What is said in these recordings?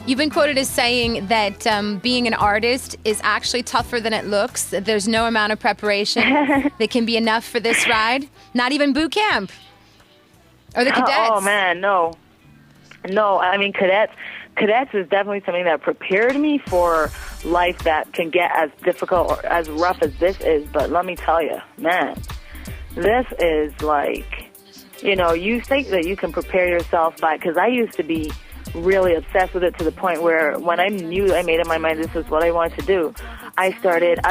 You've been quoted as saying that being an artist is actually tougher than it looks. That there's no amount of preparation that can be enough for this ride. Not even boot camp or the cadets. Oh man, no. I mean, cadets is definitely something that prepared me for life that can get as difficult or as rough as this is. But let me tell you, man, this is like, you think that you can prepare yourself because I used to be really obsessed with it to the point where when I knew I made up my mind this is what I wanted to do, I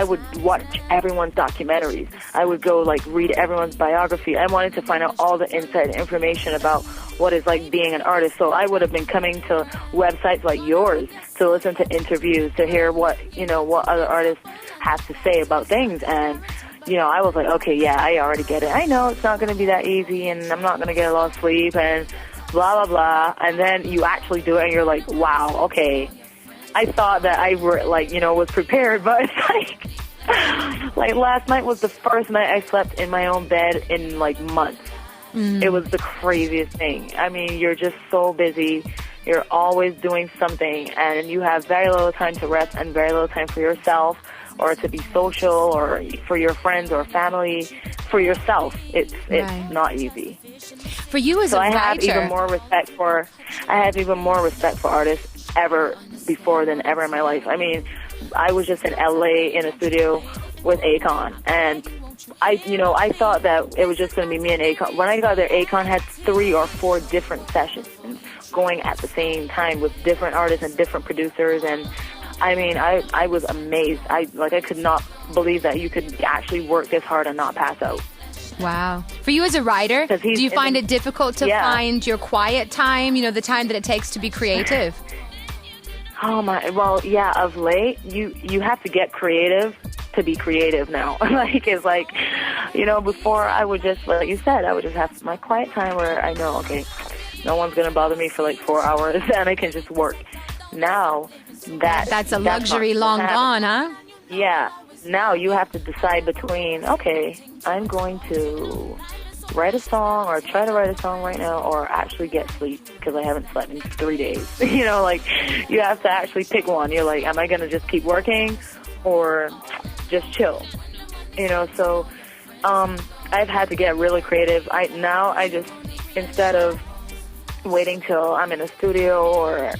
would watch everyone's documentaries. I would go read everyone's biography. I wanted to find out all the inside information about what it's like being an artist. So I would have been coming to websites like yours to listen to interviews, to hear what other artists have to say about things. And I was like, okay, yeah, I already get it. I know it's not going to be that easy, and I'm not going to get a lot of sleep, and blah, blah, blah. And then you actually do it, and you're like, wow, okay. I thought that I was prepared, but it's like last night was the first night I slept in my own bed in months. It was the craziest thing. I mean, you're just so busy. You're always doing something, and you have very little time to rest and very little time for yourself or to be social or for your friends or family. For yourself, it's not easy. For you as a writer, I have even more respect for artists ever before than ever in my life. I mean, I was just in LA in a studio with Akon, and I thought that it was just going to be me and Akon. When I got there, Akon had 3 or 4 different sessions going at the same time with different artists and different producers, and I mean, I was amazed. I could not believe that you could actually work this hard and not pass out. Wow. For you as a writer, do you find it difficult to find your quiet time, the time that it takes to be creative? Oh my, well, yeah, of late, you have to get creative to be creative now. Before I would just, like you said, I would just have my quiet time where I know, okay, no one's going to bother me for 4 hours and I can just work. Now, that's a luxury long gone, huh? Yeah. Now you have to decide between, okay, I'm going to write a song or try to write a song right now or actually get sleep because I haven't slept in 3 days. You have to actually pick one. You're like, am I going to just keep working or just chill? So I've had to get really creative. I just, instead of waiting till I'm in a studio or, at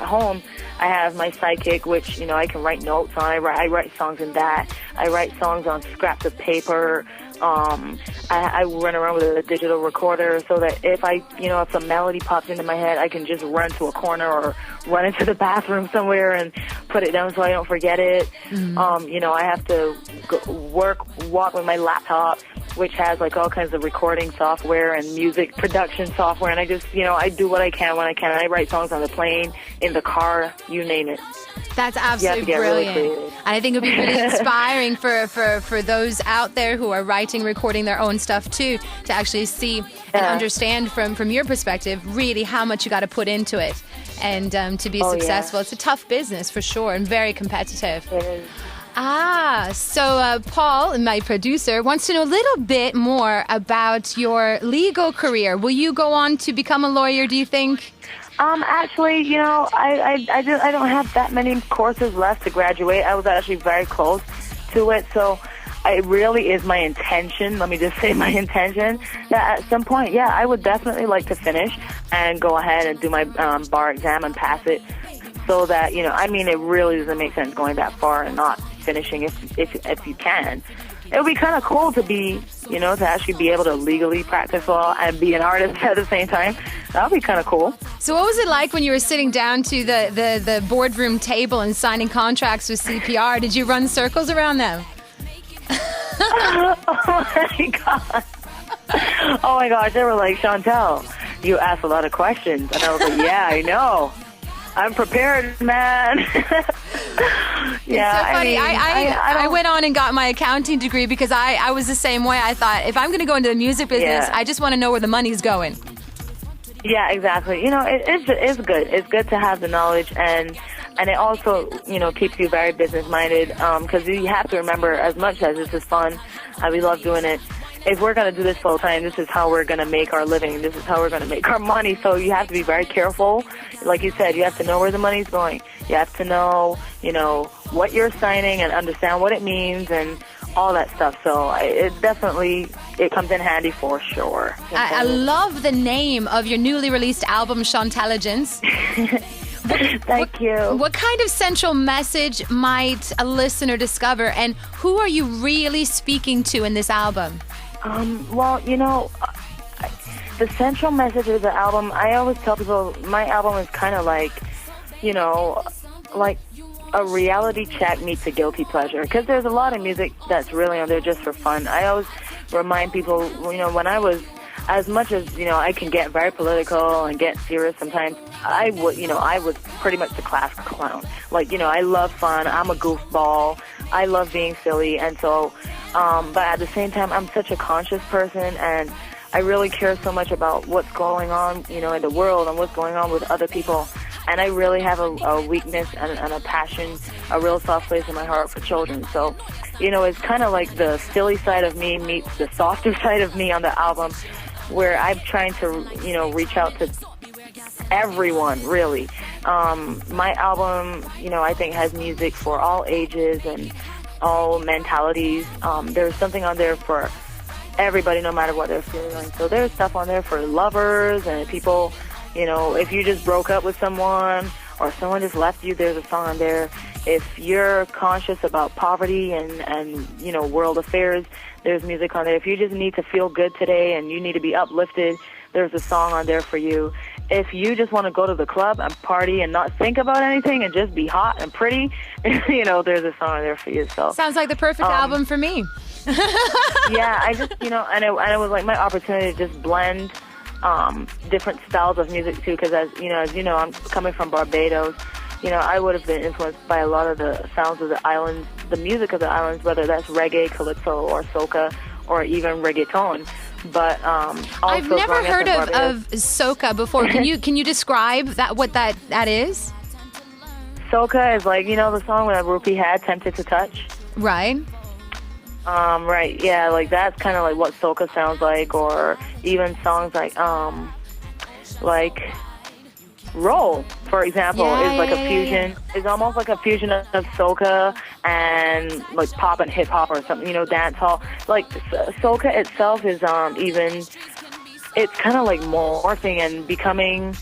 home, I have my sidekick, which, I can write notes on. I write songs in that. I write songs on scraps of paper. I run around with a digital recorder so that if if a melody pops into my head, I can just run to a corner or run into the bathroom somewhere and put it down so I don't forget it. I have to walk with my laptop, which has all kinds of recording software and music production software, and I just, I do what I can when I can. I write songs on the plane, in the car, you name it. That's absolutely brilliant. Really, and I think it would be really inspiring for those out there who are writing, recording their own stuff too, to actually see and understand from your perspective really how much you got to put into it and to be successful. Yeah. It's a tough business for sure and very competitive. It is. So Paul, my producer, wants to know a little bit more about your legal career. Will you go on to become a lawyer, do you think? Actually, I don't have that many courses left to graduate. I was actually very close to it, so it really is my intention, let me just say my intention, that at some point, I would definitely like to finish and go ahead and do my bar exam and pass it so that, it really doesn't make sense going that far and not finishing if you can. It would be kind of cool to be, to actually be able to legally practice law and be an artist at the same time. That would be kind of cool. So what was it like when you were sitting down to the boardroom table and signing contracts with CPR? Did you run circles around them? Oh, my God. Oh, my gosh. They were like, Shontelle, you asked a lot of questions. And I was like, yeah, I know. I'm prepared, man. Yeah, so funny. I went on and got my accounting degree because I was the same way. I thought, if I'm going to go into the music business, I just want to know where the money's going. Yeah, exactly. It's good. It's good to have the knowledge, and it also, keeps you very business-minded because you have to remember, as much as this is fun, we love doing it, if we're going to do this full time, this is how we're going to make our living. This is how we're going to make our money. So you have to be very careful. Like you said, you have to know where the money's going. You have to know, what you're signing and understand what it means and all that stuff. So it comes in handy for sure. I love the name of your newly released album, Shontelligence. Thank you. What kind of central message might a listener discover, and who are you really speaking to in this album? Well, the central message of the album, I always tell people my album is kind of like, like a reality check meets a guilty pleasure, because there's a lot of music that's really on there just for fun. I always remind people, when I was, as much as, I can get very political and get serious sometimes, I was pretty much the class clown. Like, I love fun. I'm a goofball. I love being silly. And so, but at the same time, I'm such a conscious person, and I really care so much about what's going on, in the world and what's going on with other people. And I really have a weakness and a passion, a real soft place in my heart for children. So, it's kind of like the silly side of me meets the softer side of me on the album, where I'm trying to, reach out to everyone, really. My album, I think has music for all ages and all mentalities. There's something on there for everybody, no matter what they're feeling. So there's stuff on there for lovers and people, if you just broke up with someone or someone just left you, there's a song on there. If you're conscious about poverty and world affairs, there's music on there. If you just need to feel good today and you need to be uplifted, there's a song on there for you. If you just want to go to the club and party and not think about anything and just be hot and pretty, there's a song on there for you. So sounds like the perfect album for me. Yeah, I just, and it was like my opportunity to just blend different styles of music too, because as you know, I'm coming from Barbados. I would have been influenced by a lot of the sounds of the islands, the music of the islands, whether that's reggae, calypso, or soca, or even reggaeton. But also I've never heard of soca before. Can you describe what that is? Soca is like, the song that Rupi had, Tempted to Touch. Right. Right, yeah, like that's kind of like what soca sounds like, or even songs like Roll, for example, is like a fusion. It's almost like a fusion of soca and like pop and hip hop or something, dance hall. Like soca itself is it's kind of like morphing and becoming,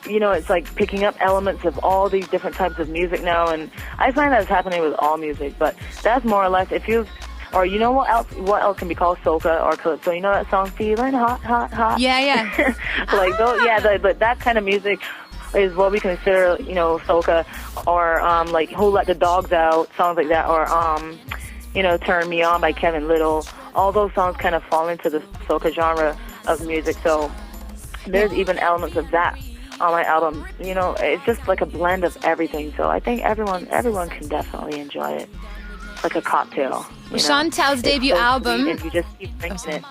it's like picking up elements of all these different types of music now, and I find that's happening with all music. But that's more or less, if you, or what else can be called soca or calypso? You know that song, Feeling Hot, Hot, Hot? Yeah. Like those, but that kind of music is what we consider, soca, or like Who Let the Dogs Out, songs like that, or Turn Me On by Kevin Little. All those songs kind of fall into the soca genre of music. So there's even elements of that on my album. It's just like a blend of everything. So I think everyone can definitely enjoy it. It's like a cocktail. Shontelle's debut album. And you just keep drinking it.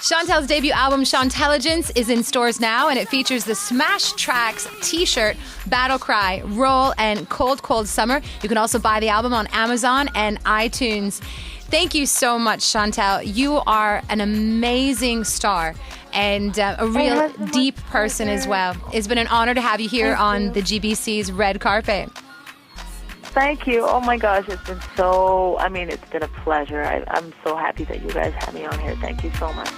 Shontelle's debut album, Shontelligence, is in stores now, and it features the Smash Tracks t-shirt, Battle Cry, Roll, and Cold, Cold Summer. You can also buy the album on Amazon and iTunes. Thank you so much, Shontelle. You are an amazing star and a real deep person as well. It's been an honor to have you here on the GBC's red carpet. Thank you. Oh my gosh, it's been a pleasure. I'm so happy that you guys had me on here. Thank you so much.